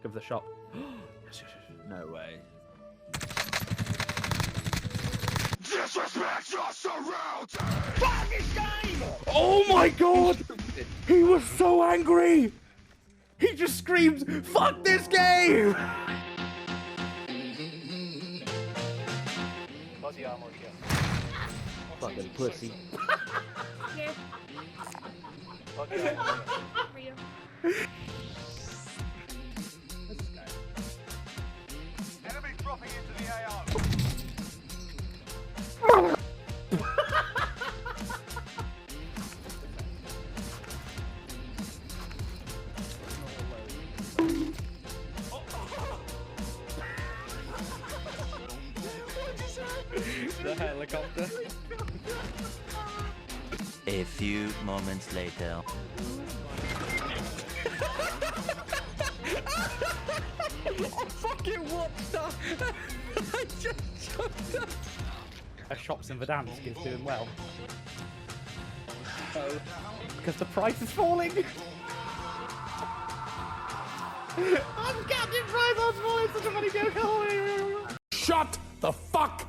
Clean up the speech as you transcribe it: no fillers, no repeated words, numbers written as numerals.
of the shop. Yes, yes, yes. No way. Disrespect your surroundings! Fuck this game! Oh my god! He was so angry! He just screamed, "Fuck this game!" Fucking pussy. Here. For you. Enemy dropping into the AR. The helicopter. A few moments later. I fucking watched that! I just jumped up! Shops in Verdansk is doing well. Oh. Because the price is falling! I'm Captain Price, I'm falling, such a funny joke! Shut the fuck